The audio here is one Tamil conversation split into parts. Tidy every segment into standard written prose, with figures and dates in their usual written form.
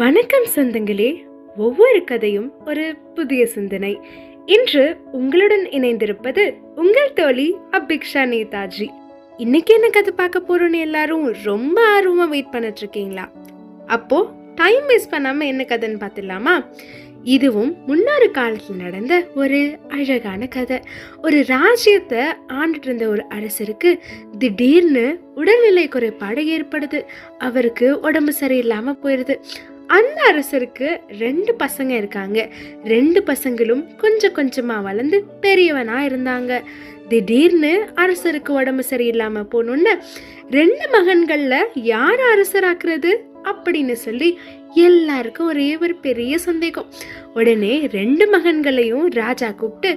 வணக்கம் சொந்தங்களே. ஒவ்வொரு கதையும் ஒரு புதிய சிந்தனை. இன்று உங்களுடன் இணைந்திருப்பது உங்கள் தோழி அபிக்ஷா நேதாஜி. இன்னைக்கு என்ன கதை பார்க்க போறோம்னு எல்லாரும் ரொம்ப ஆர்வமா வெயிட் பண்ணிட்டு இருக்கீங்களா? அப்போ டைம் வேஸ்ட் பண்ணாம என்ன கதைன்னு பார்த்துடலாமா? இதுவும் முன்னொரு காலத்தில் நடந்த ஒரு அழகான கதை. ஒரு ராஜ்யத்தை ஆண்டுட்டு இருந்த ஒரு அரசருக்கு திடீர்னு உடல்நிலை குறைபாடு ஏற்படுது. அவருக்கு உடம்பு சரியில்லாம போயிடுது. அந்த அரசருக்கு 2 பசங்க இருக்காங்க. 2 பசங்களும் கொஞ்சம் கொஞ்சமா வளர்ந்து பெரியவனா இருந்தாங்க. திடீர்னு அரசருக்கு உடம்பு சரியில்லாம போனோன்னு 2 மகன்கள்ல யார் அரசராக்குறது அப்படின்னு சொல்லி எல்லாருக்கும் ஒரே ஒரு பெரிய சந்தேகம். உடனே 2 மகன்களையும் ராஜா கூப்பிட்டு,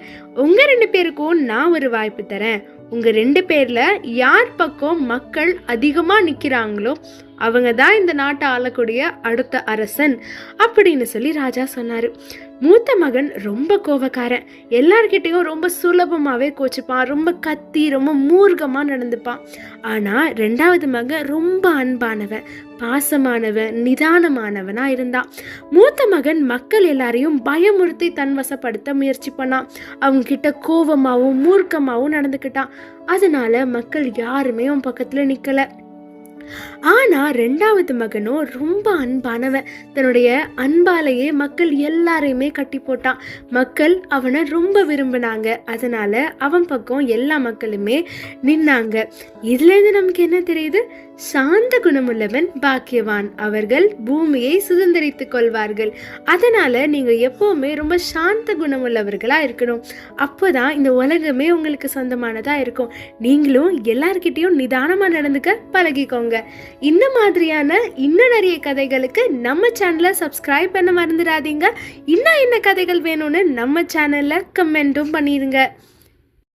உங்க 2 பேருக்கும் நான் ஒரு வாய்ப்பு தரேன். உங்க 2 பேர்ல யார் பக்கம் மக்கள் அதிகமா நிக்கிறாங்களோ அவங்க தான் இந்த நாட்டை ஆளக்கூடிய அடுத்த அரசன் அப்படின்னு சொல்லி ராஜா சொன்னாரு. மூத்த மகன் ரொம்ப கோபக்காரன். எல்லார்கிட்டையும் ரொம்ப சுலபமாவே கோச்சுப்பான். ரொம்ப கத்தி ரொம்ப மூர்க்கமா நடந்துப்பான். ஆனா 2வது மகன் ரொம்ப அன்பானவன், பாசமானவன், நிதானமானவனா இருந்தான். மூத்த மகன் மக்கள் எல்லாரையும் பயமுறுத்தி தன்வசப்படுத்த முயற்சி பண்ணான். அவங்க கிட்ட கோபமாவும் மூர்க்கமாவும் நடந்துக்கிட்டான். அதனால மக்கள் யாருமே அவன் பக்கத்துல நிக்கல. ஆனா 2வது மகனும் ரொம்ப அன்பானவன். தன்னுடைய அன்பாலேயே மக்கள் எல்லாரையுமே கட்டி போட்டான். மக்கள் அவனை ரொம்ப விரும்பினாங்க. அதனால அவன் பக்கம் எல்லா மக்களுமே நின்னாங்க. இதுல இருந்து நமக்கு என்ன தெரியுது? சாந்த குணமுள்ளவன் பாக்கியவான், அவர்கள் பூமியை சுதந்திரித்துக் கொள்வார்கள். அதனால நீங்க எப்பவுமே ரொம்ப சாந்த குணமுள்ளவர்களா இருக்கணும். அப்போதான் இந்த உலகமே உங்களுக்கு சொந்தமானதா இருக்கும். நீங்களும் எல்லார்கிட்டையும் நிதானமா நடந்துக்க பழகிக்கோங்க. இந்த மாதிரியான இன்னும் நிறைய கதைகளுக்கு நம்ம சேனலை சப்ஸ்கிரைப் பண்ண மறந்துடாதீங்க. இன்னும் என்ன கதைகள் வேணும்னு நம்ம சேனல்ல கமெண்ட்டும் பண்ணிருங்க.